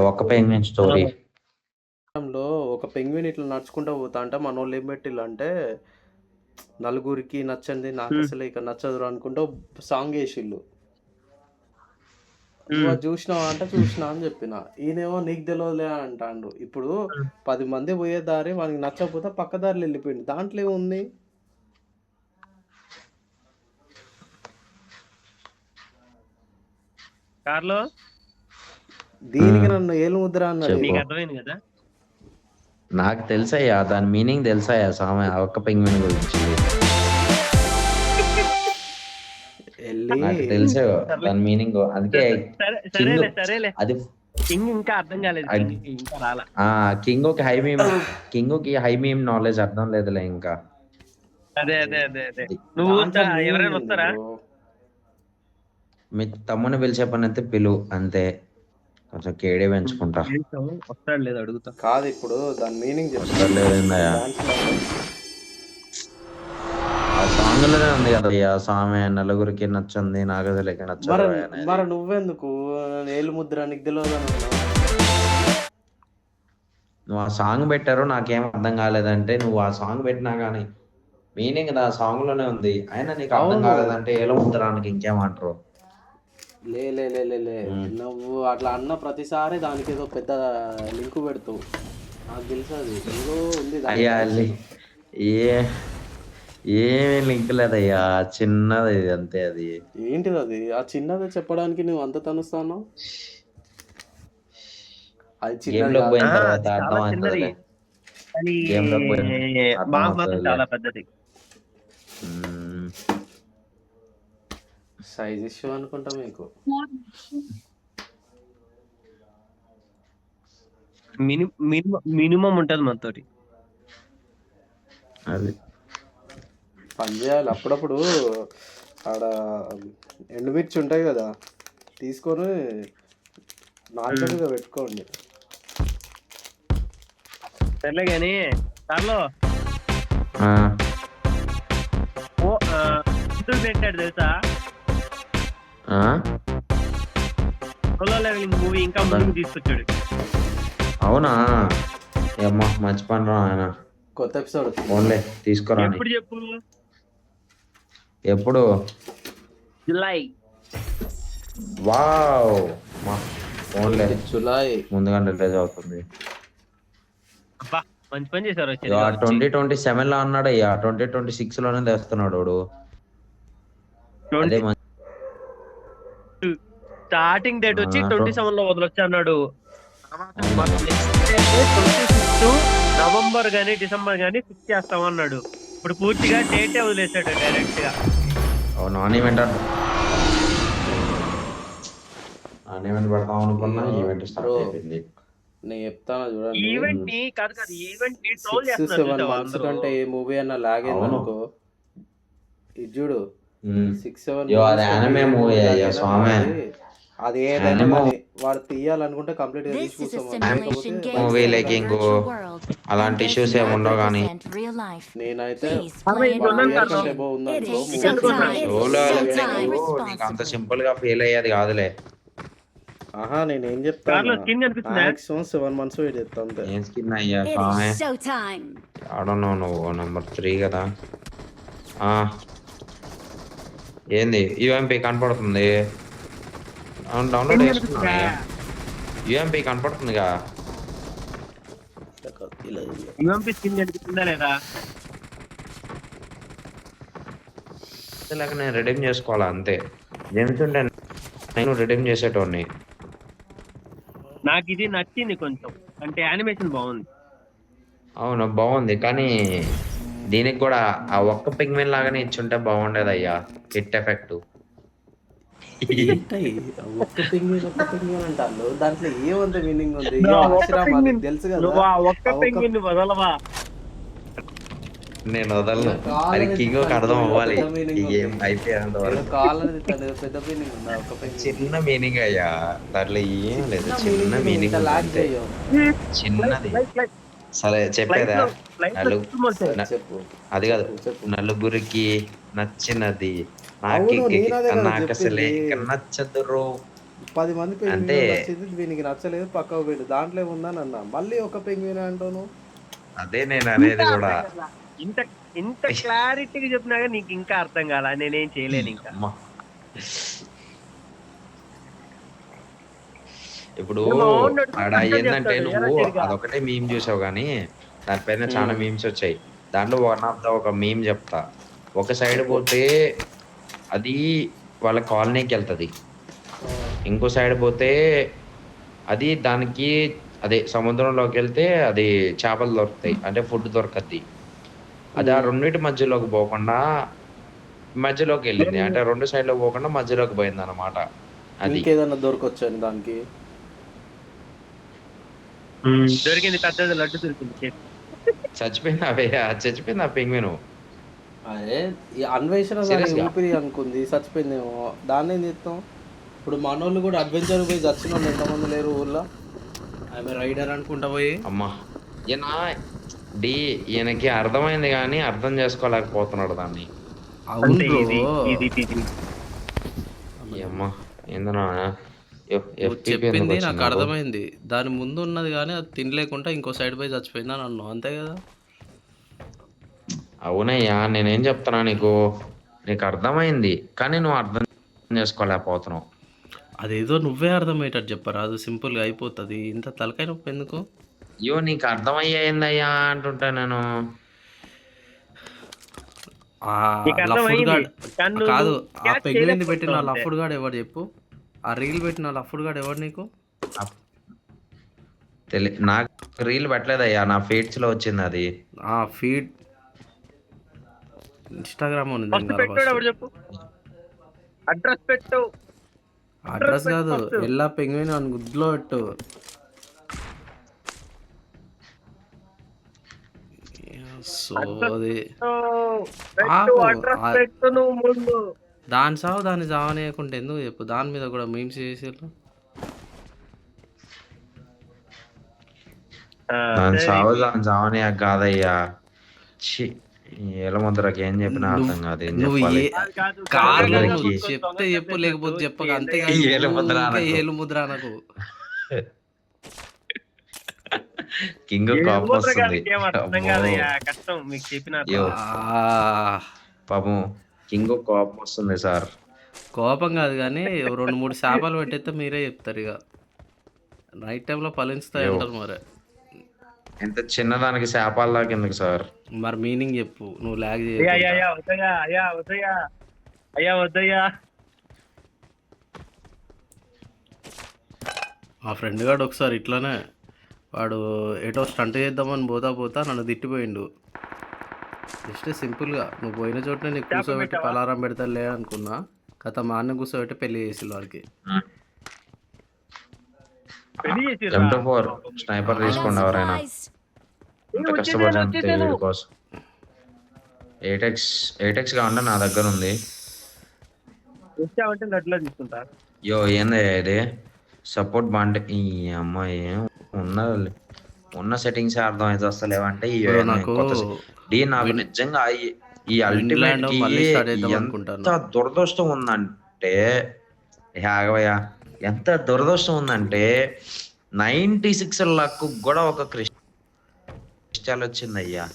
ఒక్క penguin story. లో ఒక పెంగ్విన్ ఇట్లా నడుచుకుంటూ పోతా అంటే మనోళ్ళు ఏం పెట్టిల్లు అంటే నలుగురికి నచ్చంది నాకు అసలు ఇక నచ్చదురు అనుకుంటూ సాంగ్ వేసిళ్ళు. నువ్వు అది చూసినావా అంటే చూసినా అని చెప్పిన. ఈయనేమో నీకు తెలియదులే అంటాండు. ఇప్పుడు 10 మంది పోయే దారి వానికి నచ్చకపోతే పక్క దారిలో వెళ్ళిపోయింది. దాంట్లో ఏముంది? కార్లో దీనికి నన్ను ఏలు ముద్ర అన్నాడు. చెప్పు. నీకు అర్థమైంది కదా? నాకు తెలుసయ్యా, దాని మీనింగ్ తెలుసయ్యా సామె, ఆ ఒక్క పెంగ్విన్ గురించి నాకు తెలుసు దాని మీనింగ్. అందుకే సరేలే సరేలే అది కింగ్ ఇంకా అర్థం కాలేదు. ఇంకా రాలా. కింగ్ కి హై మీమ్ నాలెడ్జ్ అర్థం లేదులే ఇంకా. అదే అదే అదే అదే నువ్వు ఎవరైనా వస్తారా? మీ తమ్ముని పిలిచే పని అయితే పిలువు అంతే, కొంచెం కేడే పెంచుకుంటా. వస్తాడు లేదు అడుగుతా. కాదు ఇప్పుడు దాని మీనింగ్ లేదయ్యా, ఆ సాంగ్ లోనే ఉంది కదా అయ్యా సామె, నలుగురికి నచ్చింది నాకు తెలియక నచ్చదు. మరి నువ్వెందుకు ఏలు ముద్ర నీకు తెలియదు అని అన్నావు? నువ్వు ఆ సాంగ్ పెట్టారు నాకేం అర్థం కాలేదంటే, నువ్వు ఆ సాంగ్ పెట్టినా కానీ మీనింగ్ ఆ సాంగ్ లోనే ఉంది. అయినా నీకు అర్థం కాలేదంటే ఏలో ముద్రానికి ఇంకేమంటారు? లే లే లే లే లే నువ్వు అట్లా అన్న ప్రతిసారి దానికి ఏదో పెద్ద లింక్ పెడతావు. నాకు తెలుసు అది ఏదో ఉంది. అయ్యా ఏమి లింక్ లేదయ్యా, చిన్నది అంతే. అది ఏంటిది? అది ఆ చిన్నది చెప్పడానికి నువ్వు అంత తనుస్తాను. అది చిన్నది పోయిన తర్వాత అర్థం అవుతుంది. చాలా పెద్దది. సైజ్ ఇష్యూ అనుకుంటా మీకు. మినిమం ఉంటది మనతోటి. అది పని చేయాలి అప్పుడప్పుడు. ఆడ ఎండుమిర్చి ఉంటాయి కదా, తీసుకొని నాలుగు మీద పెట్టుకోండి. సర్లే కానీ కార్లో పెట్టాడు తెలుసా? సోలో లెవెలింగ్ మూవీ ఇంకా ముందుకు తీసుకొచ్చాడు. అవునా? ఏమ్మా మంచి పని రా ఆయన. కొత్త ఎపిసోడ్ ఓన్లే తీసుకురా. ఎప్పుడు చెప్పు? ఎప్పుడు? జులై. వావ్, ఓన్లే జులై ముందుగా రిలీజ్ అవుతుంది. మంచి పని చేశారు. 2027 లో అన్నాడు అయ్యా, 2026 లోనే తెస్తున్నాడు. స్టార్టింగ్ డేట్ వచ్చి 27 లో వదలొచ్చు అన్నాడు. నవంబర్ గానీ డిసెంబర్ గానీ ఫిక్స్ చేస్తామన్నాడు. ఇప్పుడు పూర్తిగా డేటే వదిలేసాడు డైరెక్ట్ గా. నాన్ ఈవెంట్ పెడతాం అనుకున్నా, ఈవెంట్ స్టార్ట్ అయిపోయింది. నేను చెప్తాను చూడండి, ఈవెంట్ ని కాదు ఈవెంట్ ని 6-7 months కంటే ఏ మూవీ అన్నా లాగైంది అనుకో, ఇది చూడు 6-7 అది ఏదైనా వాడు తీయాలనుకుంటే కంప్లీట్ గా మూవీ లేకింగ్ అలాంటి ఇష్యూస్ ఏమి ఉండవు. కానీ నేనైతే నీకు అంత సింపుల్ గా ఫెయిల్ అయ్యేది కాదులే. నేనేం చెప్తాను, మాక్సిమం 7 months వెయిట్ చేస్తా అంతే. ఏం స్కిన్ అయ్యా నువ్వు నెంబర్ 3 కదా. ఏంది యుఎంపి కనపడుతుంది? డౌన్లోడ్ చేసుకున్నా. యుఎంపి కనపడుతుందిగా. యుఎంపి స్కిన్ కనిపిస్తుందా లేదా? లేక నేను రిడీమ్ చేసుకోవాలా అంతే. జెమ్స్ ఉంటే నేను రిడీమ్ చేసేటోడిని. నాకు ఇది నచ్చింది కొంచెం, అంటే యానిమేషన్ బాగుంది. అవును బాగుంది, కానీ దీనికి కూడా ఆ ఒక్క పిగ్మెంట్ లాగానే ఇచ్చుంటే బాగుండేది అయ్యా, హిట్ ఎఫెక్ట్. ఒక్క పెంగ్విన్ అంటారు, దాంట్లో ఏమంత మీనింగ్ ఉంది? తెలుసు కదా. నేను వదలను, అది కింగ్ అర్థం అవ్వాలి. ఏం అయిపోయేంత వరకు పెద్ద మీనింగ్ ఉందా? చిన్న మీనింగ్ అయ్యా, దాంట్లో ఏం లేదు, చిన్న మీనింగ్ చిన్నది. సరే చెప్పేదా? అది కాదు, నలుగురికి నచ్చినది నాకు అసలే నచ్చదురు 10 మంది అంతే. పెంగ్విన్ వచ్చింది, వీనికి నచ్చలేదు, పక్కకు పోయిండు. దాంట్లో ఏముందని అన్నా, మళ్ళీ ఒక పెంగ్విన్ అంటాను. అదే నేను ఇంకా అనేది కూడా. అర్థం కాల. ఇంత ఇంత క్లారిటీగా చెప్పినా కానీ నీకు ఇంకా అర్థం కాల. నేనేం చేయలేను ఇంకా. అమ్మ. ఇప్పుడు మా వాడు ఆడ అర్థం ఏంటంటే చేస్తాడు నువ్వు ఎర్రటిరిగా. అదొకటే మీమ్ చూసావు కానీ దానిపైన చాలా మీమ్స్ వచ్చాయి. దాంట్లో వన్ ఆఫ్ ద ఒక మీమ్ చెప్తా. ఒక సైడ్ పోతే అది వాళ్ళ కాలనీకి వెళ్తది, ఇంకో సైడ్ పోతే అది దానికి అదే సముద్రంలోకి వెళ్తే అది చేపలు దొరుకుతాయి, అంటే ఫుడ్ దొరకద్ది. అది ఆ రెండింటి మధ్యలోకి పోకుండా మధ్యలోకి వెళ్ళింది, అంటే రెండు సైడ్లో పోకుండా మధ్యలోకి పోయింది అనమాట. అది ఇంకేదన్నా దొరకొచ్చని దానికి. దొరికింది, పెద్దది లడ్డు దొరికింది. చచ్చిపోయింది అవే, చచ్చిపోయింది ఆ పెంగ్విను. అదే ఈ అన్వేషణ దాని Serious గా? ఊపిరి అనుకుంది, చచ్చిపోయిందేమో. దాన్ని ఏం చేస్తాం ఇప్పుడు? మనోళ్ళు కూడా అడ్వెంచర్ పోయి చచ్చిన వాళ్ళు ఎంతమంది లేరు ఊళ్ళో? ఆమె రైడర్ అనుకుంటా పోయి. అమ్మా ఈయన ఈయనకి అర్థమైంది కానీ అర్థం చేసుకోలేకపోతున్నాడు దాన్ని. అవును అంతే, బ్రో. అమ్మా ఏందన్నా నువ్వు చెప్పింది నాకు అర్థమైంది. దాని ముందు ఉన్నది కానీ అది తినలేకుండా ఇంకో సైడ్ పోయి చచ్చిపోయింది అని అన్నావు, అంతే కదా? అవునయ్యా, నేనేం చెప్తున్నా నీకు అర్థమైంది కానీ నువ్వు అర్థం చేసుకోలేకపోతున్నావు. అదేదో నువ్వే అర్థమయ్యేటట్టు చెప్పరా, అది సింపుల్గా అయిపోతుంది. ఇంత తలకాయ నొప్పి ఎందుకు? అయ్యో నీకు అర్థమయ్యిందయ్యా అంటుంటా నేను. ఆ నీకు లఫ్డ్ అర్థమైంది గాడ్ కానీ నువ్వు కాదు, ఆ catch పెంగ్విన్ పెట్టిన చేయలేకపోతున్నావు అంతే. లఫ్డ్ గాడ్ ఎవడు చెప్పు? ఆ రీల్ పెట్టిన లఫ్డ్ గాడ్ ఎవడు నీకు? నాకు రీల్ పెట్టలేదయ్యా, నా ఫీడ్స్ లో వచ్చింది అది. ఆ ఫీడ్ ఇన్స్టాగ్రామ్ ఉంది ఫస్ట్ పెట్టాడు ఎవడు చెప్పు, అడ్రస్ పెట్టు. అడ్రస్ కాదు, ఎల్లా పెంగ్విన్ అని గుడ్లో పెట్టు. సోది ఆపు. అడ్రస్ పెట్టు నువ్వు ముందు. దాని సావు దాన్ని చావనేయకుంటే ఎందుకు చెప్పు? దాని మీద కూడా మీమ్స్ చేసేళ్ళు. దాని చావని కాదయ్యా. ఏలముద్రకి ఏం చెప్పినా అర్థం కాదు. ఏం నువ్వు చెప్పాలి? కాదు, అందరికీ. నువ్వు చెప్తే చెప్పు, లేకపోతే చెప్పక. అంతేగా ఏలుముద్ర అనకు. ఏలుముద్ర అనకు. కింగ్ కోపం వస్తుంది. అర్థం కాదయ్యా, కష్టం మీకు చెప్పిన. అయ్యో, పాపం కింగ్ కోపం వస్తుంది సార్. కోపం కాదు కానీ 2-3 శాపాలు పెట్టేస్తే మీరే చెప్తారు ఇక. నైట్ టైంలో ఫలిస్తాయి అంటారు మరి. ఎంత చిన్నదానికి శాపాల్లాగా ఎందుకు సార్? మరి మీనింగ్ చెప్పు, నువ్వు లాగ్ అయ్యా వద్దయ్యా, అయ్యా వద్దయ్యా. మా ఫ్రెండ్ గాడు ఒకసారి ఇట్లానే, వాడు ఏటో స్టంట్ చేద్దామని పోతా నన్ను తిట్టిపోయిండు. జస్ట్ సింపుల్గా నువ్వు పోయిన చోటనే నీకు కూర్చోబెట్టి పలారం పెడతాలే అనుకున్నా. కథ మా అన్న కూర్చోబెట్టి పెళ్లి చేసిల్లు వాడికి. M24 స్నైపర్ తీసుకోండి ఎవరైనా. ఎంత కష్టపడ్డా వీడి కోసం. 8x కావాలంటే నా దగ్గర ఉంది. వచ్చావంటే లడ్లో తీసుకుంటా. యో ఏందయ్యా ఇది? సపోర్ట్ బాగుంటే ఈ అమ్మాయి ఉన్న సెట్టింగ్స్ అర్థం అయితే వస్తలేవంటే నాకు నిజంగా ఈ అల్టిమేట్ కి ఎంత దురదృష్టం ఉందంటే, ఆగవయ్యా, ఎంత దురదృష్టం ఉందంటే 96 లక్ కూడా ఒక క్రిస్టల్ వచ్చిందయ్యా.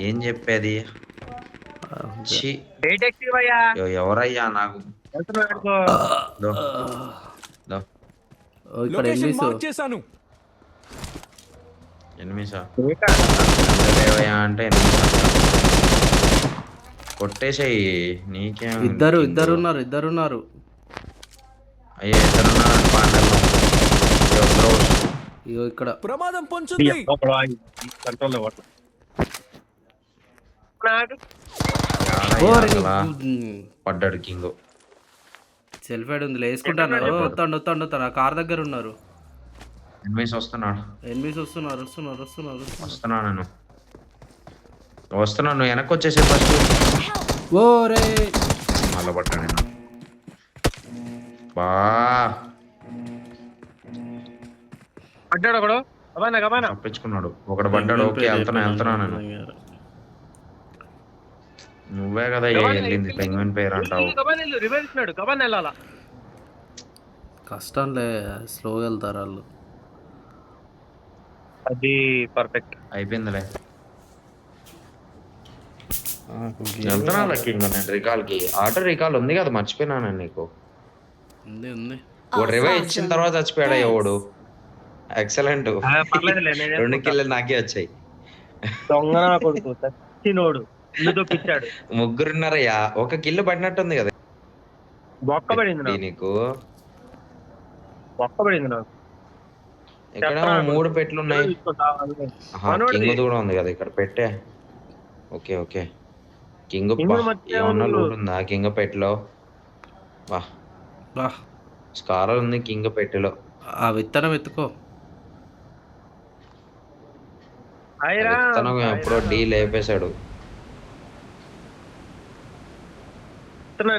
ఏం చెప్పేది? ఎవరయ్యా నాకు ఎనిమిసా అంటే కొట్టేసాయి. నీకేం? ఇద్దరున్నారు. అయ్యా ఇద్దరున్నారు పాండల్లో. ఇగో ఇక్కడ ప్రమాదం పొంచుంది. పడ్డాడు కింగ్. సెల్ఫ్ హెడ్ ఉంది, వేసుకుంటాను. వస్తాడు ఆ కార్ దగ్గర ఉన్నారు. ఎనిమిస్ వస్తున్నాడు. వస్తున్నా నేను. నువ్వు వెనక్కి వచ్చేసే ఫస్ట్. ఓరే మళ్ళీ పట్టాను నేను. బా పడ్డాడు ఒకడు, తప్పించుకున్నాడు. ఒకడు పడ్డాడు. ఓకే వెళ్తున్నా నేను. నువ్వే కదా వెళ్ళింది పెంగ్విన్ పేరు అంటావు. కష్టంలే, స్లోగా వెళ్తారు వాళ్ళు. అది పర్ఫెక్ట్. అయిపోయిందిలే. వెళ్తున్నా కింగ్ నేను రికాల్కి. ఆటో రికాల్ ఉంది కదా, మర్చిపోయినాను నీకు. ఉంది. వాడు రివై ఇచ్చిన తర్వాత చచ్చిపోయాడు ఎవడు. ఎక్సలెంట్. పర్లేదులే, 2 కిల్లు నాకే వచ్చాయి. దొంగ నా కొడుకు చచ్చినోడు ఇల్లు తొప్పించాడు. 3 ఉన్నారయ్యా. 1 కిల్లు పడినట్టుంది కదా బొక్క పడింది నాకు, నీకు. బొక్క పడింది నాకు. ఇక్కడ 3 పెట్లు ఉన్నాయి. కింగ్ కూడా ఉంది కదా ఇక్కడ పెట్టే. ఓకే కింగ్ ఏమన్నా లూట్ ఉందా కింగ్ పెట్లో? బా స్కార్ ఉంది కింగ్ పెట్టెలో. ఆ విత్తనం ఎత్తుకో. విత్తనం ఎప్పుడో డీ లేపేశాడు.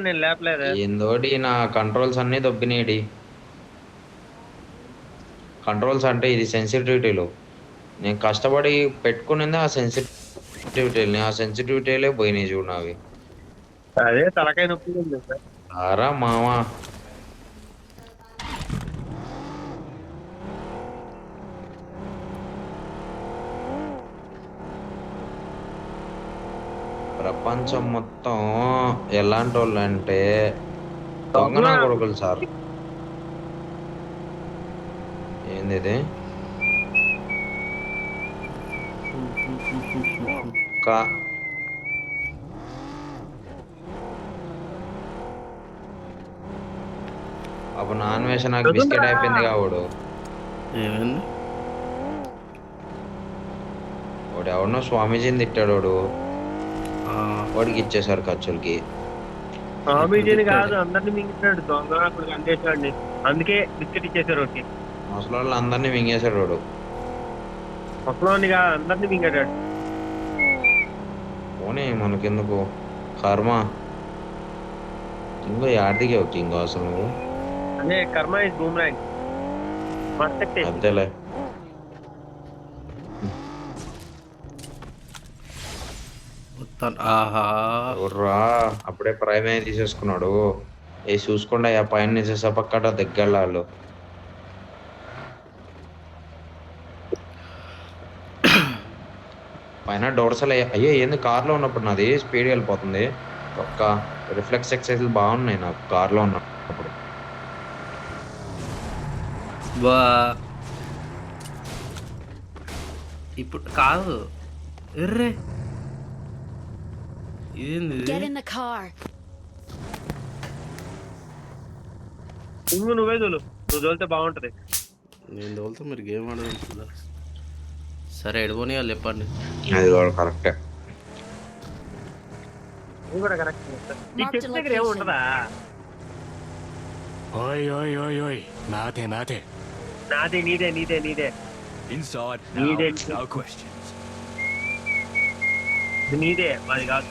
నేను లేపలేదు. ఏందోటి నా కంట్రోల్స్ అన్ని దొబ్బినాయి. కంట్రోల్స్ అంటే ఇది సెన్సిటివిటీలో నేను కష్టపడి పెట్టుకునింది ఆ సెన్సిటివిటీని. ఆ సెన్సిటివిటీలే పోయినాయి చూడు నావి. అదే తలకాయ నొప్పి ఆరా మావా. ప్రపంచం మొత్తం ఎలాంటి వాళ్ళు అంటే దొంగ నా కొడుకులు సార్. ఏంది ఇది? అప్పుడు నాన్ వేష నాకు బిస్కెట్ అయిపోయింది కావుడు. ఏమైంది? వాడు ఎవడనో స్వామీజీని తిట్టాడు. వాడికి ఇచ్చేసారు ఖర్చులకి. స్వామీజీని కాదు, అందరినీ మింగినాడు దొంగ అప్పుడు అందేశాడు. అందుకే బిస్కెట్ ఇచ్చేసారు. ఒకటి ముసలి వాళ్ళు అందరినీ మింగేశాడు వాడు. ముసలోనిగా అందరినీ మింగాడు. పోనీ మనకెందుకు కర్మ. ఇంకో యాడికి వచ్చి ఇంకో అసలు నువ్వు అదే కర్మ ఇస్ బూమ్రాంగ్. అంతేలే. రా అప్పుడే ప్రైమే తీసేసుకున్నాడు. ఏ చూసుకోండి ఆ పైన తీసేసపక్కట దగ్గరలో. పైన డోర్సల్ అయ్యో ఏంది కార్లో ఉన్నప్పుడు నాది స్పీడ్ వెళ్ళిపోతుంది. ఒక్క రిఫ్లెక్స్ ఎక్సైజ్లు బాగున్నాయి నాకు కార్లో ఉన్నప్పుడు. ఇప్పుడు కాదు ఎర్రే ఏంది? నువ్వే తోలు, నువ్వు తోలితే బాగుంటది. నేను తోలుతా, మీరు గేమ్ ఆడదా? సరే ఎడుకొని వాళ్ళు చెప్పండి. అది కూడా కరెక్టే. ఏముంటదా? నాదే నీదే నీదే నీదే నీదే మాది కాదు.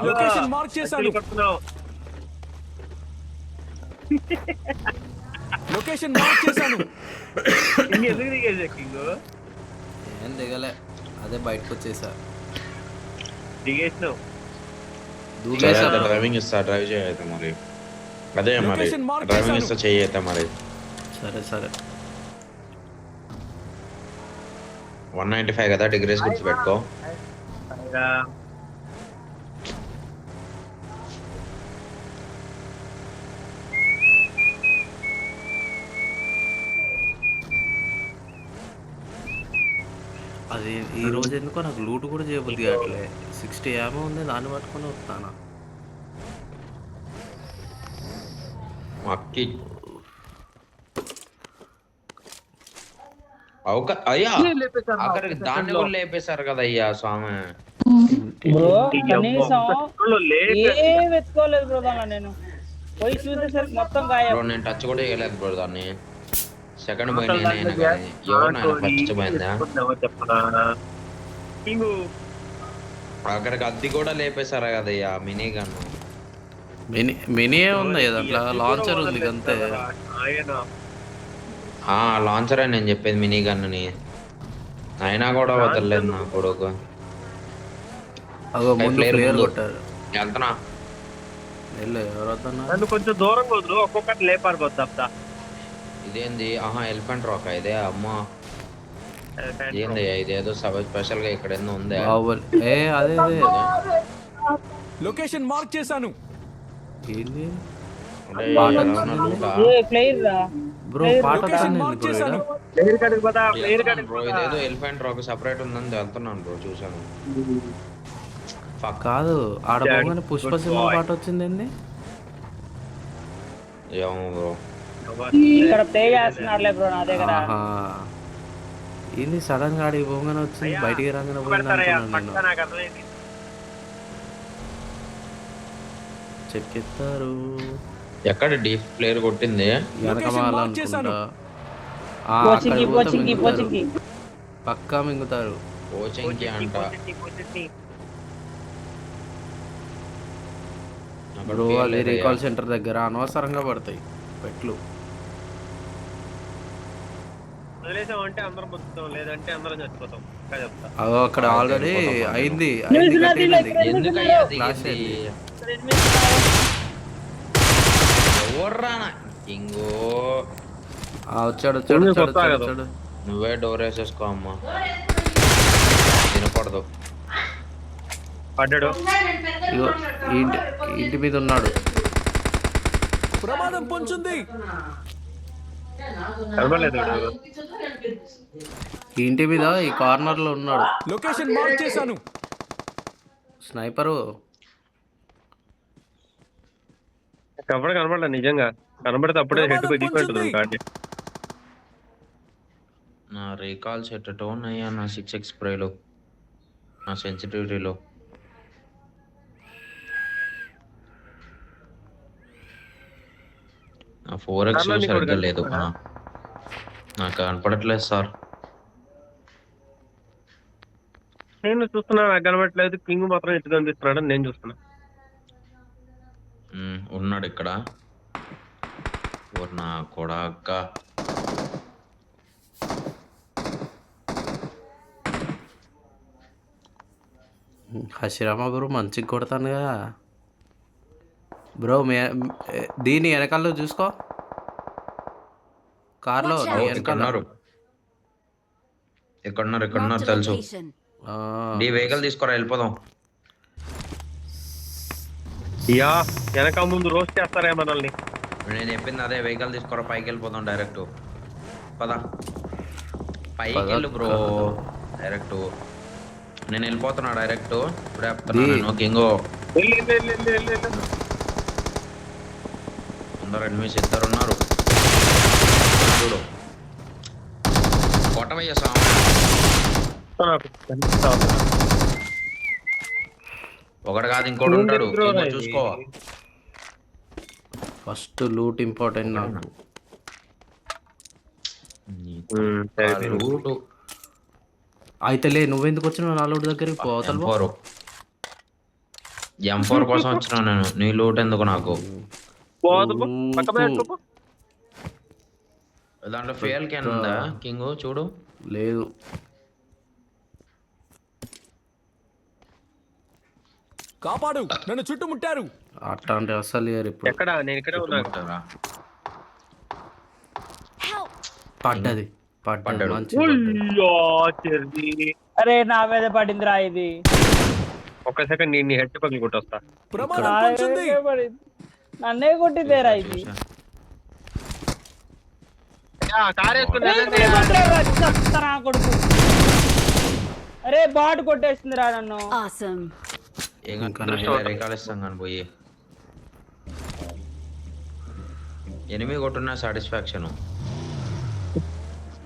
లొకేషన్ మార్క్ చేశాను. ఎందుకు దిగేసా కింగ్? ఏం దిగలే, అదే బయటకు వచ్చేసా. దిగేసినావు. డ్రైవింగ్ ఇస్తా, డ్రైవ్ చేయైతే మరి. అదే మరి డ్రైవింగ్ ఇస్తా చేయైతే మరి. సరే 195 కదా డిగ్రీస్ గుర్తు పెట్టుకో. అది ఈ రోజు ఎందుకో నాకు లూట్ కూడా చేయబుద్ది కావట్లే. 60 ఏమో ఉంది, దాన్ని పట్టుకొని వస్తానా. అక్కి అయ్యా అక్కడికి దాన్ని కూడా లేపేశారు కదా అయ్యా స్వామి. బ్రో కనీసం ఏం వెతుకోలేదు బ్రో. నేను పోయి చూసేసరికి మొత్తం గాయం. నేను టచ్ కూడా చేయలేదు బ్రో దాన్ని. సెకండ్ పోయినా కానీ ఎవరు ఫస్ట్ పోయిందా? అక్కడికి అద్దె కూడా లేపేశారా కదయ్యా మినీ గన్. మినీ ఉంది అట్లా, లాంచర్ ఉంది అంతే. లాంచరే నేను చెప్పేది, మినీ గన్ని. అయినా కూడా వదలలేదు నా కొడుకు. ముందు ప్లేయర్ కొట్టారు. వెళ్తున్నా వెళ్ళు ఎవరు వద్దన్నా నన్ను కొంచెం దూరంగా వదులు, ఒక్కొక్కటి లేపారిపోద్ది తప్ప. ఇదేంది? ఆహా ఎలిఫెంట్ రాక్ ఇదే అమ్మా. ఏంది ఇదేదో స్పెషల్ గా ఇక్కడ ఎన్నో ఉందా? బాహుబలి అదే అదే లొకేషన్ మార్క్ చేశాను. ఏంది అంటే పాట ఏమన్నా వచ్చింది. లూటా? ఏ ప్లేయర్ రా బ్రో పాట లొకేషన్ వచ్చింది మార్క్ బ్రో చేశాను. ప్లేయర్ కాడికి పోతా, ప్లేయర్ కాడికి బ్రో పోతా. ఇదేదో ఎలిఫెంట్ రాక్ సెపరేట్ ఉందని వెళ్తున్నాను బ్రో, చూసాను. కాదు ఆడ పోగానే పుష్ప సింహ పాట వచ్చిందండి. ఏమో బ్రో. ఇక్కడ ప్లే చేస్తున్నాడులే బ్రో నా దగ్గర. ఆహా ఏంది సడన్ గా ఆడికి పోగానే వచ్చింది, అయ్యా, బయటికి రాగానే పోయింది పెడతారయ్యా, అనుకున్నాను పక్కా నేను. నాకు అర్థమైంది. చెక్కిస్తారు ఎక్కడ డీప్ ప్లేయర్ కొట్టింది? వెనకమాల మార్క్ చేశాను. అనుకుంటా. పోచింకి అక్కడికి పోతే పోచింకి మింగుతారు. పోచింకి. పక్కా మింగుతారు. కోచింగ్కి అంట. అక్కడ బ్రో పేరు అది లేదయ్యా. రీకాల్ సెంటర్ దగ్గర అనవసరంగా పడతాయి పెట్లు. వదిలేసామంటే అందరం బతుకుతాం, లేదంటే అందరం చచ్చిపోతాం. ఇంకా చెప్తా. అదో అక్కడ ఆల్రెడీ అయింది న్యూస్ లో కట్టేసింది. ఇలా ఎందుకయ్యా క్లాస్ దిగింది? అయింది. ఎవర్రా కింగో? వచ్చాడు వచ్చాడు వచ్చాడు కొత్త వచ్చాడు కదా. వచ్చాడు. నువ్వే డోర్ వేసేసుకో అమ్మా, వినపడదు. పడ్డాడు. ఇగో ఇంటి మీద ఉన్నాడు. ప్రమాదం పొంచుంది. కనబడలేదు వాడు. ఈ ఇంటి మీద ఈ కార్నర్ లో ఉన్నాడు లొకేషన్ మార్క్ చేశాను. స్నైపరు. కనబడలేదు నిజంగా. కనబడితే అప్పుడే హెడ్ దిగిపోతుంది కాడి. నా రీకాల్ సెట్ టోన్ అయ్యా నా 6x స్ప్రేలో, నా సెన్సిటివిటీలో. నా 4x సరిగ్గా లేదు. నాకు కనపడట్లేదు సార్. నేను చూస్తున్నా, నాకు కనబడట్లేదు. కింగ్ మాత్రం ఎత్తు కనిపిస్తున్నాడు, నేను చూస్తున్నా. ఉన్నాడు ఇక్కడ. నా కొడాక హసిరామా బ్రో మంచిగా కొడతానుగా బ్రో. దీని వెనకాలలో చూసుకో, కార్లో Watch నీ out. వెనకాల. ఎక్కడున్నారు తెలుసు. ఆ, ఈ వెహికల్ తీసుకురా, వెళ్ళిపోదాం. యా వెనక ముందు రోస్ట్ చేస్తారా మనల్ని. నేను చెప్పింది అదే, వెహికల్ తీసుకురా, పైకి వెళ్ళిపోదాం డైరెక్ట్. పద పైకి వెళ్ళు బ్రో, డైరెక్ట్. నేను వెళ్ళిపోతున్నా డైరెక్ట్. ఇప్పుడే చెప్తున్నా నేను. కింగో అందరు ఎనిమిస్ ఇద్దరు ఉన్నారు చూడు. కొట్టమయ్య సామ. ఒకటి కాదు ఇంకోటి ఉంటాడు, కింగో చూసుకో. ఫస్ట్ లూట్ ఇంపార్టెంట్ నాకు. లూటు అయితే లే, నువ్వెందుకు వచ్చినావు నా లూట్ దగ్గరికి? పోతలు M4 కోసం వచ్చినా నేను. నీ లూట్ ఎందుకు నాకు? దాంట్లో ఫెయిల్ క్యాన్ ఉందా కింగ్? చూడు. లేదు. కాపాడు, నన్ను చుట్టుముట్టారు. అట్లాంటి అస్సలు లేరు ఇప్పుడు. ఎక్కడ? నేను ఇక్కడే ఉన్నా. పడ్డది పడ్డాడు. మంచి అరే నా మీద పడిందిరా ఇది. ఒక్క సెకండ్ నీ హెడ్ పగిలి కొట్టొస్తా. ప్రమాదం నా పొంచుంది. మీదే పడింది. నన్నే కొట్టిందేరా ఇది. చెప్తారా కొడుకు. అరే బాట్ కొట్టేస్తుందిరా నన్ను. Awesome. రికాల్ ఇస్తాం కానీ పోయి 8 కొట్టున్నా సాటిస్ఫాక్షన్.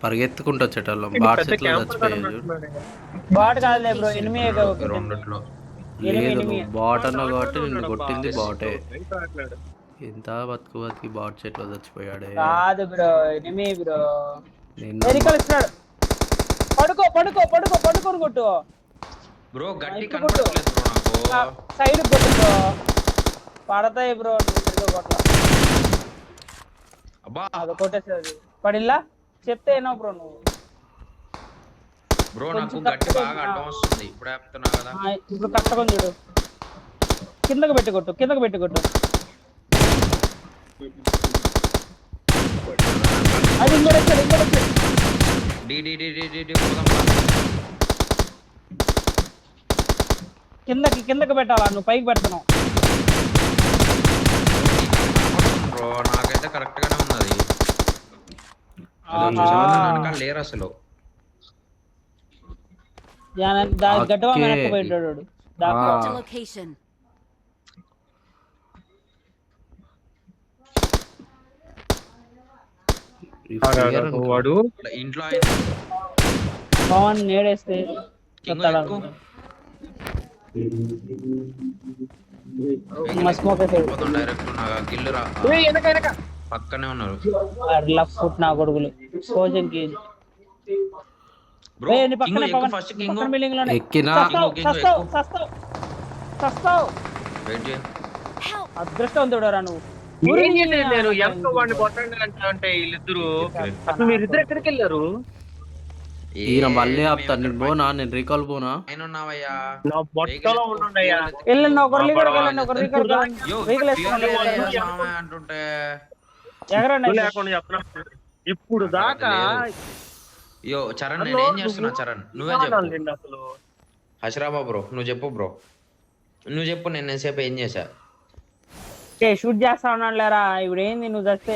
పరిగెత్తుకుంటూ వచ్చేటోళ్ళం. బాట్స్ ఎట్లా చచ్చిపోయాడు. బాట్ కాదులే బ్రో, ఎనిమిది రెండిట్లో లేదు, నువ్వు బాట్ అన్నావు కాబట్టి నిన్ను కొట్టింది బాటే. ఎంత బతుకు బతికి బాట్ చెట్లో చచ్చిపోయాడే. కాదు బ్రో, ఎనిమిది బ్రో. నిన్ను ఎరికల్ ఇస్తున్నాడు. పడుకో పడుకో పడుకో పడుకోని కొట్టు. బ్రో గట్టి కనపడట్లేదు బ్రో నాకు. సైడ్ కొట్టు బ్రో, పడతాయి బ్రో. కొట్లా అబ్బా అది కొట్టేసేది పడిల్లా. చెప్తే ఏనో బ్రో నువ్వు. బ్రో నాకు గట్టి బాగా అడ్డం వస్తుంది. ఇప్పుడే చెప్తున్నా కదా. ఇప్పుడు కట్టకొని చూడు. కిందకు పెట్టి కొట్టు, కిందకు పెట్టి కొట్టు. అది ఇంకోటి వచ్చాడు. డి డి డి డి డి డి పోదాం రా. కిందకి పెట్టాలా, నువ్వు పైకి పెడుతున్నావు. బ్రో నాకైతే కరెక్ట్ గానే ఉన్నది. వెనకాల లేరు అసలు. గడ్డవా వెనక్కి పెట్టాడు. Marked a location. వాడు ఇంట్లో పవన్ నేడేస్తే స్మోక్ డైరెక్ట్ కిల్లు రా. పక్కనే ఉన్నారు లఫ్ట్ ఫుట్ నా కొడుకులు కోచింగ్ కి. బ్రో. ఫస్ట్ కింగ్ ఎక్కినా వెయిట్ చేయి. అదృష్టవంతుడు రా నువ్వు. నేను ఎంత వాడిని కొట్టండి అంటే వీళ్ళిద్దరు అసలు మీరిద్దరు ఎక్కడికి వెళ్ళారు? ఈయన మళ్ళీ ఆపుతాను. నేను పోనా, నేను రీకాల్ పోనా? నేనున్నావయ్యా. నా బొట్టలో ఉండుండయ్యా. వెళ్ళండి ఒకరు అంటుంటే లేకుండా చెప్తున్నా ఇప్పుడు దాకా. అయ్యో చరణ్ నేను ఏం చేస్తున్నా? చరణ్ నువ్వే చెప్పు. అసలు హషరాబా బ్రో నువ్వు చెప్పు బ్రో. నువ్వు చెప్పు నేను ఎంతసేపు ఏం చేశా? షూట్ చేస్తా ఉన్నాడు లేరా. ఇప్పుడు ఏంది నువ్వు చస్తే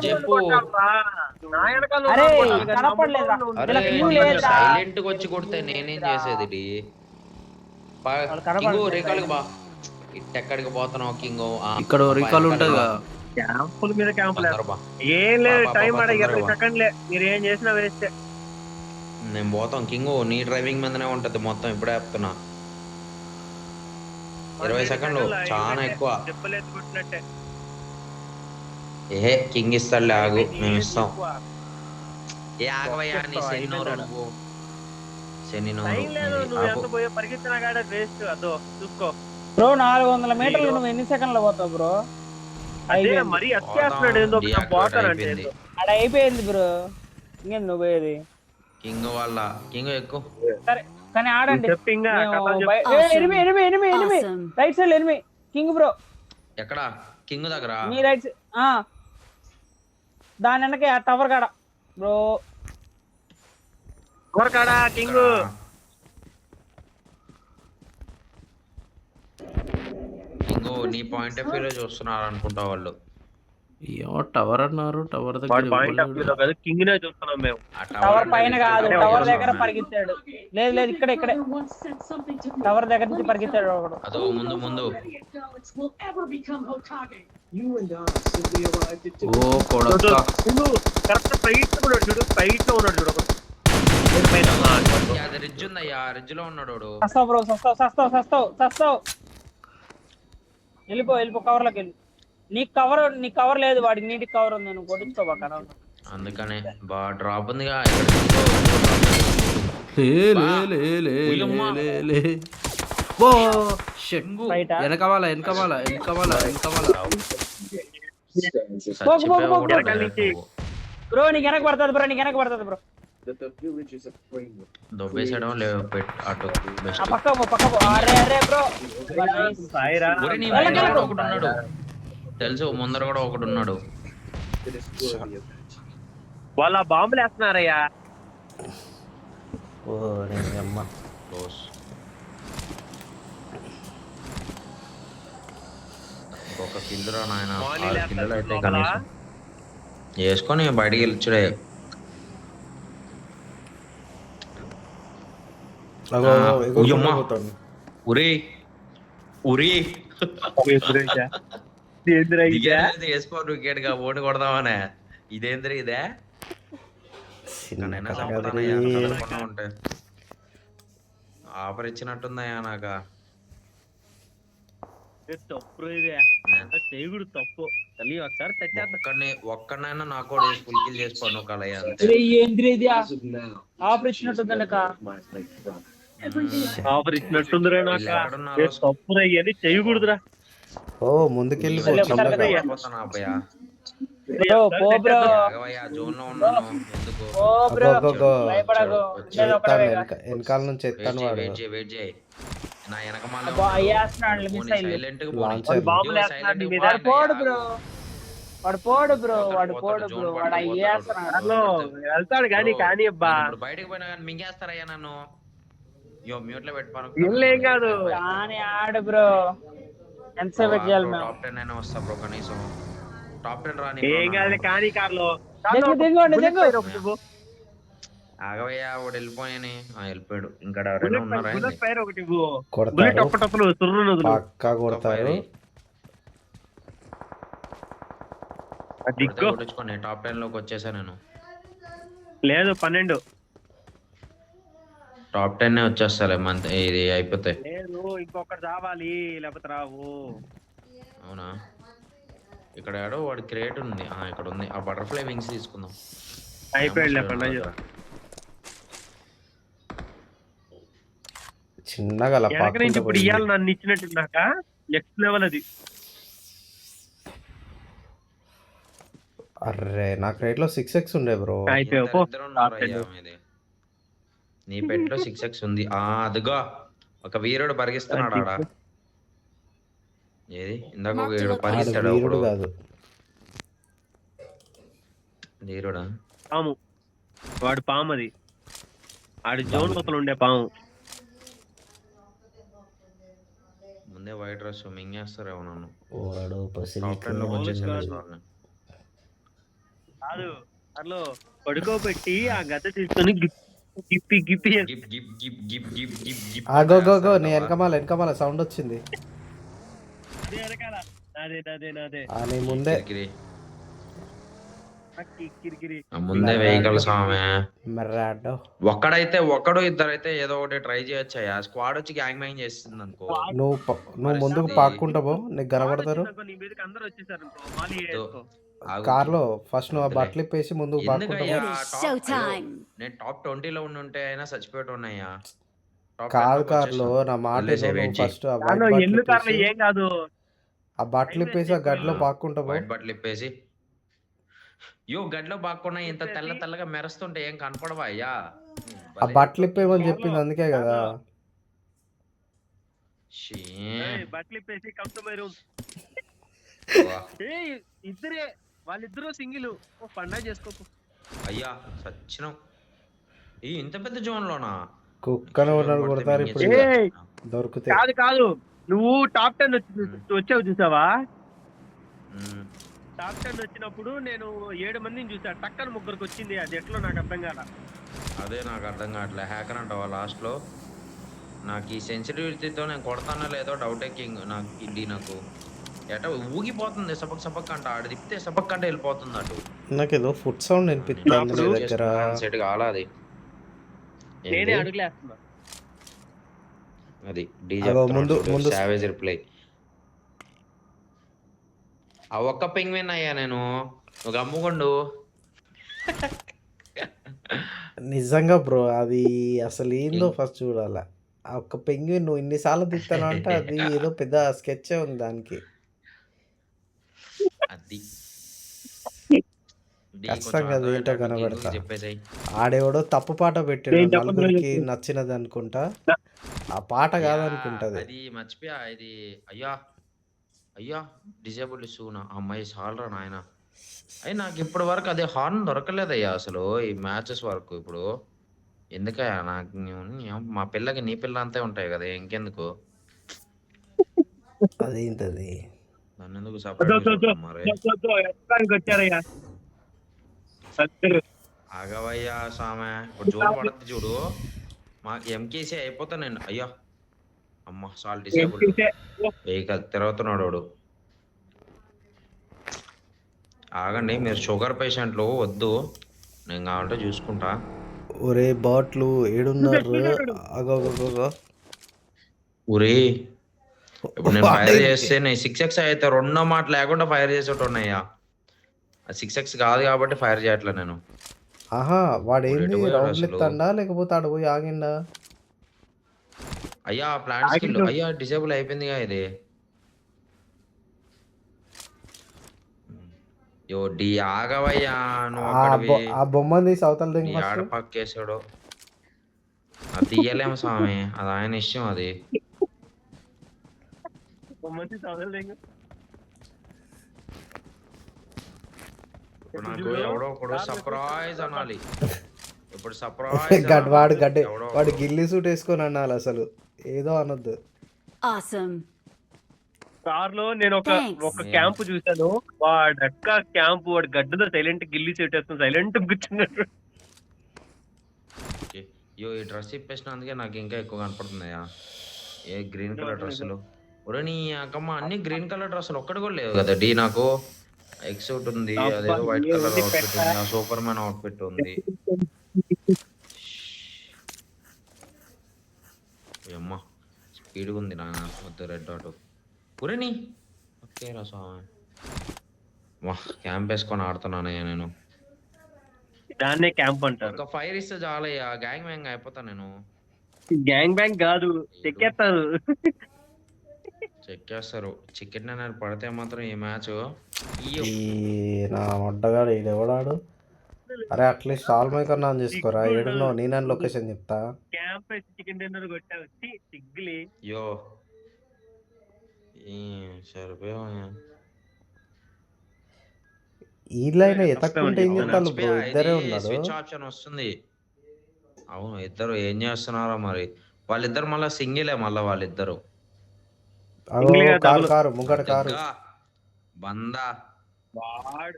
చెప్పు. సైలెంట్ గా వచ్చి కొడితే నేనేం చేసేది? కింగు రేకాలకు బా. ఎక్కడికి పోతున్నావు కింగు? ఇక్కడ రికాల్ ఉంటది కదా. క్యాంపుల మీద క్యాంపులు ఏం లేదు. టైం ఆడ 20 సెకండ్లే. మీరు ఏం చేసినా వేస్తే. నేను పోతాం కింగు. నీ డ్రైవింగ్ మీదనే ఉంటది మొత్తం. ఇప్పుడే చెప్తున్నా. 20 సెకండ్లు చాలా ఎక్కువ. ఏ కింగ్ ఇస్తాడులే ఆగు. మేము ఇస్తాం. ఏ ఆగవయ్యా నీ శని నోరు నువ్వు. శని నోరు. బ్రో 400 మీటర్లు నువ్వు ఎన్ని సెకండ్లు పోతావు బ్రో? మరి అక్కడ అయిపోయింది బ్రో. ఇంకేం నువ్వు పోయేది? కింగ్ వాళ్ళ కింగ్ ఎక్కువ. సరే కానీ ఆడండి. Awesome. Right side enemy king bro. ఎక్కడ? కింగ్ దగ్గర నీ రైట్ దాని వెనక టవర్ కాడ బ్రో. కాడా కింగ్. కింగ్ నీ పాయింట్ ఆఫ్ వ్యూలో చూస్తున్నారు అనుకుంటా వాళ్ళు. ఏమో టవర్ అన్నారు. టవర్ కింగ్ నే చూస్తున్నాం మేము. టవర్ పైన కాదు, టవర్ దగ్గర పరిగెత్తాడు. లేదు లేదు ఇక్కడే టవర్ దగ్గర నుంచి పరిగెత్తాడు ఒకడు. అదో ముందు ముందు. ఓ కొడక. కరెక్ట్ ఫైట్ లో చూడు. ఫైట్ లో ఉన్నాడు చూడు. అది రిడ్జ్ ఉందయ్యా. రిడ్జ్ లో ఉన్నాడు. సస్తావు బ్రో. సస్తావు. వెళ్ళిపో కవర్ లోకి వెళ్ళి. నీకు కవర్ లేదు, వాడికి నీటికి కవర్ ఉంది. నువ్వు కొట్టించుకోబాక. అందుకనే బా డ్రాప్ ఉందిగా. వెనకవాల బ్రో. నీకు వెనక పడుతుంది బ్రో. దొబ్బేసాడో లేవు అటు బెస్ట్. పక్క అరే బ్రో. ఒకడు ఉన్నాడు తెలుసు. ముందర కూడా ఒకడు ఉన్నాడు. వాళ్ళ బాంబులు వేస్తున్నారయ్యా. ఒక కిల్లు రా నాయన. 6 కిల్లులు అయితే కనీసం వేసుకొని బయటికి వెళ్ళుడే. వేసుకో వికెట్ గా ఓటు కొడదామనే. ఇదేంద్రీ ఇదే ఉంటే ఆఫర్ ఇచ్చినట్టుందయ్యా నాకు. తప్పు తల్లి ఒకసారి ఒక్కడైనా నాకు కూడా ఫుల్ కిల్ చేసుకోను కలయ్య. Offer ఇచ్చినట్టుందనక offer ఇచ్చినట్టుందిరా. నాకు తప్పురా. ఇవన్నీ చేయకూడదురా. ఓ ముందుకెళ్ళి బ్రో పో బ్రో ఆగవయ్యా జోన్ లో ఉన్నాను ఎందుకు పో బ్రో అగో భయపడకు వచ్చాడు. నేను ఒకడే వెనకాల నుంచి ఎత్తాను వాడు వెయిట్ చేయి నా వెనక అబ్బో, అయ్యేస్తున్నాడు, మిస్ అయ్యిండు. సైలెంట్ గా Launcher. బాంబులు వేస్తున్నాడు నీ మీద. వాడు పోడు బ్రో వాడు పోడు బ్రో వాడు అయ్యేస్తున్నాడు. హలో వెళ్తాడు కానీ కానీ అబ్బా బయటకు పోయినా కానీ మింగేస్తారయ్యా నన్ను మ్యూట్ లో ఇల్లు ఏం కాదు. కానీ ఆడు బ్రో ఎంతసేపు వెయిట్ చేయాలి మేము? టాప్ 10 అయినా వస్తా బ్రో కనీసం టాప్ 10 రాని ఏం కాదు కానీ కార్లో దిగు. ఆగవయ్యా వాడు వెళ్ళిపోయాని వెళ్ళిపోయాడు ఇంకా ఎవరైనా ఉన్నారా బుల్లెట్ ఫైర్ ఒకటి ఇవ్వు. కొడతారు. బుల్లెట్ ఒక్కటప్పుడు సుర్రును వదులు. పక్కా కొడతారు. దిగ్గు కొట్టించుకోండి టాప్ 10 లోకి వచ్చేసా నేను లేదు 12 టాప్ 10 వచ్చేస్తాలే మంత్ ఇది అయిపోతాయి లేదు ఇంకొకటి రావాలి లేకపోతే రావు. అవునా ఇక్కడ ఏడో వాడి క్రియేట్ ఉంది ఇక్కడ ఉంది ఆ బటర్ఫ్లై వింగ్స్ తీసుకుందాం అయిపోయాడు లేకుండా చిన్నగా అలా వెనక నుంచి పాక్కుంటూ ఇప్పుడు పోయింది. ఇయ్యాలి నన్ను ఇచ్చినట్టున్నాక నెక్స్ట్ లెవెల్ అది. అర్రే నాకు రేట్లో 6x ఉండే బ్రో. అయిపోయావు పో. ఇద్దరు ఉన్నారయ్యా మీది నీ పెట్లో 6x ఉంది అదిగో ఒక వీరుడు పరిగిస్తున్నాడు ఆడ ఏది ఇందాక ఒక వీరుడు ఆడు పరిగిస్తాడు వీరుడు ఒకడు కాదు. వీరుడా పాము వాడు పాము అది ఆడి జోన్ లోపల ఉండే పాము. ముందే వైట్ డ్రెస్ మింగేస్తారేమో నన్ను వాడు టాప్ 10 లోకి వచ్చేసాను కాదు అట్లా పడుకోబెట్టి ఆ గత తీసుకొని గిప్పి గిప్పి గిప్ గిప్ గిప్ గిప్ గిప్ గిప్ గిప్ ఆగోగోగో నీ వెనకమాల సౌండ్ వచ్చింది. అదే వెనకాల నాదే నీ ముందే కిరికిరి. కిరికిరి ముందే వెహికల్ స్వామి మర్రాడో. ఒక్కడు ఇద్దరైతే ఏదో ఒకటి ట్రై చేయొచ్చా స్క్వాడ్ వచ్చి గ్యాంగ్ బ్యాంగ్ చేస్తుంది అనుకో నువ్వు ముందుకు పాక్కుంటావో నీకు కనబడతారు. నీ మీదకి అందరూ వచ్చేసారు మాలి వేసుకో. కార్లో ఫస్ట్ నువ్వు ఆ బట్టలు ఇప్పేసి ముందుకు ఎందుకయ్యా పాక్కుంటావు. Showtime. నేను టాప్ 20 లో ఉంటే అయినా చచ్చిపోయేటి ఉన్నాయా కాదు కార్లో నా మాట ఫస్ట్ ఆ కార్లో వైట్ ఎల్లు కార్లో బట్టలు ఏం కాదు. ఆ బట్టలు ఇప్పేసి ఆ గడ్డలో పాక్కుంటావు. వైట్ బట్టలు ఇప్పేసి గడ్లో బాక్కున్నా ఇంత తెల్లగా మెరుస్తుంటే ఏం కనపడవా అయ్యా ఆ బట్టలు ఇప్పేమని చెప్పింది అందుకే కదా. షీ. బట్టలు ఇప్పేసి కమ్ టు మై రూమ్. వా. ఇద్దరే వాళ్ళిద్దరూ సింగిల్ పండగ చేసుకోకు. అయ్యా సచ్చినం ఇంత పెద్ద జోన్ లోనా కుక్కను ఉన్నాడు కొడతారు ఇప్పుడు ఏయ్, దొరికితే. కాదు నువ్వు టాప్ 10 వచ్చావు చూసావా? మ్మ్. టాప్ 10 వచ్చినప్పుడు నేను 7 మందిని చూసా. టక్కన ముగ్గురికి వచ్చింది. అది ఎట్లా నాకు అర్థం కాల. అదే నాకు అర్థం కావట్లే హ్యాకర్ అంటావా లాస్ట్ లో నాకు ఈ సెన్సిటివిటీతో నేను కొడతానో లేదో డౌట్ ఎక్కింగ్ నాకు ఎట ఊగిపోతుంది సపక్ అంట ఆడ తిప్పితే సపక్ అంటే వెళ్ళిపోతుంది అటు నాకు ఏదో ఫుడ్ సౌండ్ వినిపిస్తుంది నీ దగ్గర. సెట్ కాలా అది నేనే అడుగులేస్తున్నా. అది అదో ముందు సావేజ్ రిప్లై ఆ ఒక్క పెంగ్విన్ అయ్యా నేను ఒక అమ్ముకుండు నిజంగా బ్రో అది అసలు ఏందో ఫస్ట్ చూడాల. ఆ ఒక్క పెంగ్విన్ నువ్వు ఇన్నిసార్లు తిట్టాను అంటే అది ఏదో పెద్ద స్కెచ్ ఉంది దానికి. అది ఖచ్చితంగా అది ఏంటో కనబడతా. చెప్పేసాయి ఆడేవాడో తప్పు పాట పెట్టాడు నలుగురికి నచ్చినది అనుకుంటా. ఆ పాట కాదనుకుంటది. అది మర్చిపోయా ఇది అయ్యా డిజేబుల్ ఇష్యూనా అమ్మాయి సాలరా నాయన అయ్యి నాకు ఇప్పటి వరకు అదే హార్న్ దొరకలేదయ్యా అసలు ఈ మ్యాచెస్ వరకు. ఇప్పుడు ఎందుకయ్యా నాకు మా పిల్లకి నీ పిల్ల అంతే ఉంటాయి కదా ఇంకెందుకు అదేంటది నన్ను ఎందుకు సపరేట్ వచ్చారయ్యా ఆగవయ్యా సామె ఇప్పుడు జోరు పడద్ది చూడు మా ఎంకేసీ అయిపోతా నేను అయ్యా అమ్మ సాల్ డిసేబుల్ వెహికల్ తిరుగుతున్నాడు వాడు. ఆగండి మీరు షుగర్ పేషెంట్లు వద్దు నేను కావాలంటే చూసుకుంటా. ఒరే బాట్లు ఏడున్నారు. అగోగోగో ఊరే ఇప్పుడు నేను ఫైర్ చేస్తే నేను 6x అయితే రెండో మాట లేకుండా ఫైర్ చేసేట ఉన్నాయా 6x కాదు కాబట్టి ఫైర్ చేయట్లే నేను. ఆహా వాడేంది రౌండ్లు ఎత్తాడా లేకపోతే ఆడ పోయి ఆగిండా? అయ్యా ప్లాంట్ స్కిల్ అయ్యా డిసేబుల్ అయిపోయిందిగా ఇది యో డి ఆగవయ్యా నువ్వు ఆ అక్కడివి ఆ బొమ్మని తీసి అవతల దింగి డి ఫస్ట్. ఆడ పక్కేసాడు అది తీయలేము స్వామి అది ఆయన ఇష్టం అది మంచి చదవలేదు. ఇప్పుడు నాకు ఎవడో ఒకడు సర్ప్రైజ్ అనాలి ఇప్పుడు సర్ప్రైజ్ వాడు వాడు ఎవడో గిల్లి సూట్ వేసుకొని అనాలి అసలు, ఏదో అనొద్దు. Awesome. కార్ లో నేను ఒక Thanks. క్యాంప్ చూసాను. వాడక్క క్యాంప్ వాడు గడ్డతో సైలెంట్ గిల్లి చెట్టేస్తాను సైలెంట్ కూర్చున్నాడు. అయ్యో ఈ డ్రెస్ ఇప్పేసిన అందుకే నాకు ఇంకా ఎక్కువ కనపడుతున్నాయా ఏ గ్రీన్ కలర్ డ్రెస్సులు ఒరే నీ అక్కమ్మ అన్ని గ్రీన్ కలర్ డ్రెస్సులు ఒక్కటి కూడా లేవు కదా డి నాకు ఎగ్ సూట్ ఉంది అదేదో వైట్ కలర్ అవుట్ఫిట్ ఉంది సూపర్ మ్యాన్ అవుట్ఫిట్ ఉంది అమ్మా స్పీడ్గా ఉంది నా వద్దు రెడ్ డాట్ ఒరే నీ ఓకే రా స్వామి వా క్యాంప్ వేసుకొని ఆడుతున్నానయ్యా నేను దాన్నే క్యాంప్ అంటారు. ఒక ఫైర్ ఇస్తే చాలయ్యా గ్యాంగ్ వ్యాంగ్ అయిపోతా నేను గ్యాంగ్ బ్యాంగ్ కాదు, చెక్కేస్తారు. చెక్కేస్తారు చికెన్ డిన్నర్ పడితే మాత్రం ఈ మ్యాచ్ ఈ నా మొట్టగాడు ఈడెవడాడు. అరే అట్లీస్ట్ ఆల్ మై కన్నా చేసుకోరా, ఏడున్నావు నేనని లొకేషన్ చెప్తా. క్యాంప్ వేసి చికెన్ డిన్నర్ కొట్టావు సిగ్గులే. యో సరిపోయా వీళ్ళైనా ఎతక్కుంటే ఏం చెప్తారు బ్రో, ఇద్దరే ఉన్నాడు. స్విచ్ ఆప్షన్ వస్తుంది. అవును ఇద్దరు ఏం చేస్తున్నారో మరి వాళ్ళిద్దరు మళ్ళీ సింగిలే మళ్ళీ వాళ్ళిద్దరు అగో కారు ముంగట కారు. బందా వాడు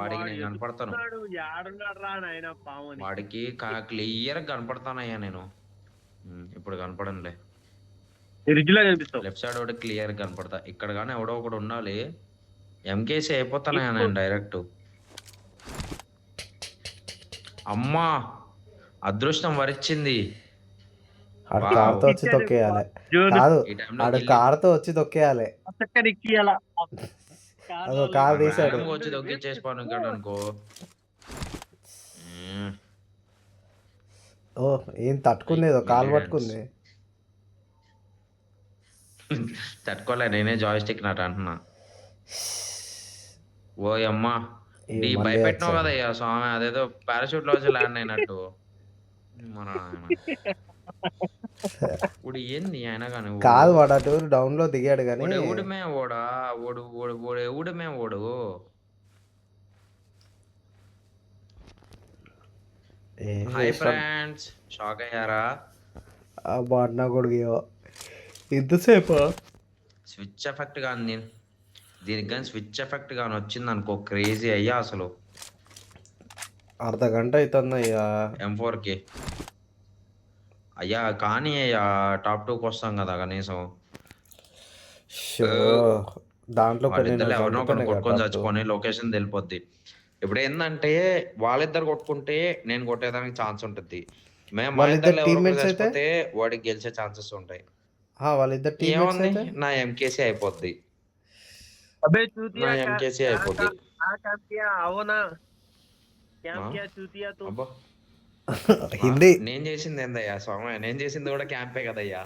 వాడికి నేను కనపడతాను యాడున్నాడు రా నాయన పాముని. వాడికి క్లియర్ కనపడతానయ్యా నేను ఇప్పుడు కనపడంలే రిడ్జ్ లో కనిపిస్తావు. లెఫ్ట్ సైడ్ ఒకటి క్లియర్ కనపడతా ఇక్కడ కానీ ఎవడో ఒకడు ఉండాలి. ఎంకేసీ అయిపోతానయ్యా నేను డైరెక్ట్. అమ్మా అదృష్టం వరిచింది. ఆడు కార్తో వచ్చి తొక్కేయాలి. కాదు ఆడు కార్తో వచ్చి తొక్కేయాలి. అదో కారు తీసాడు. వచ్చి దొక్కిచ్చేసిపోను ఇక్కడ అనుకో. ఓ ఏం తట్టుకుందేదో కాలు పట్టుకుంది. తట్టుకోలే నేనే జాయిస్టిక్ నాట్ అంటున్నా. ఓ అమ్మా భయపెట్టినావు కదయ్యా స్వామి అదేదో పారాషూట్ లో వచ్చి ల్యాండ్ అయినట్టు. ఇప్పుడు ఏంది అయినా కానీ కాదు వాడు అటు డౌన్ లో దిగాడు కానీ ఊడిమే ఓడా ఓడు ఊడిమే ఓడు. హాయ్ ఫ్రెండ్స్ షాక్ అయ్యారా? బాడ్నా కొడుకు ఇంతసేపు స్విచ్ ఎఫెక్ట్ కానీ దీనికి కానీ స్విచ్ ఎఫెక్ట్ కానీ వచ్చింది అనుకో క్రేజీ అయ్యా అసలు. అర్ధ గంట అవుతుంది అయ్యా M4కి అయ్యా కానీ అయ్యా టాప్ 2కి వస్తాం కదా కనీసం. దాంట్లో ఎవరినో ఒకరిని కొట్టుకొని చచ్చుకొని లొకేషన్ తెలిపోద్ది. ఇప్పుడు ఏంటంటే వాళ్ళిద్దరు కొట్టుకుంటే నేను కొట్టేదానికి ఛాన్స్ ఉంటుంది. మేము వాడికి గెలిచే ఛాన్సెస్ ఉంటాయి. ఏముంది నా ఎంకేసీ అయిపోద్ది. నా ఎంకేసీ అయిపోద్ది. హిందీ నేను చేసింది ఏందయ్యా స్వామి నేను చేసింది కూడా క్యాంపే కదయ్యా.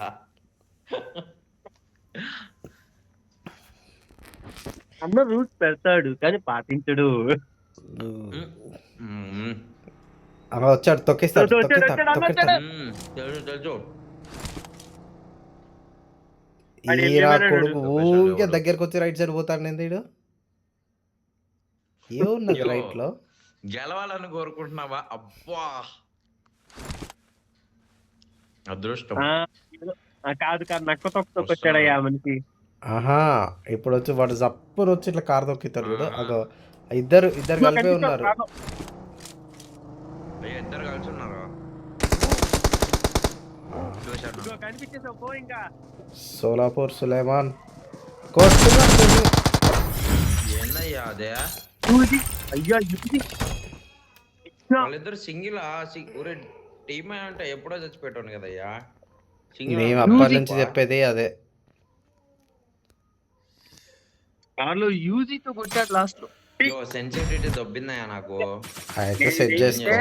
అన్న రూల్స్ పెడతాడు కానీ పాటించడు. వచ్చాడు తొక్కిస్తాడు. తెలుసు కొడుకు ఊరికే దగ్గరకు వచ్చి రైట్ సైడ్ పోతాడు. నేను ఏమున్నది రైట్ లో గెలవాలని కోరుకుంటున్నావా? అబ్బా అదృష్టం కాదు నక్క తొక్కొచ్చాడయ్యా మనిషి. ఆహా ఇప్పుడు వచ్చి వాడు జప్పును వచ్చి ఇట్లా కారు తొక్కితాడు చూడు. అగో ఇద్దరు కలిపే ఉన్నారు. ఇద్దరు కలిసి ఉన్నారు. సోలాపూర్ సులేమాన్ ఏందయ్యా అదే వాళ్ళిద్దరు సింగిల్ టీమ్ అంటే ఎప్పుడో చచ్చిపెట్టాను కదయ్యా. మేము అప్పటి నుంచి చెప్పేది అదే. కార్లో యూజీతో కొట్టాడు లాస్ట్ లో. సెన్సిటివిటీ దొబ్బిందయ్యా నాకు. అయితే సెట్ చేసుకో.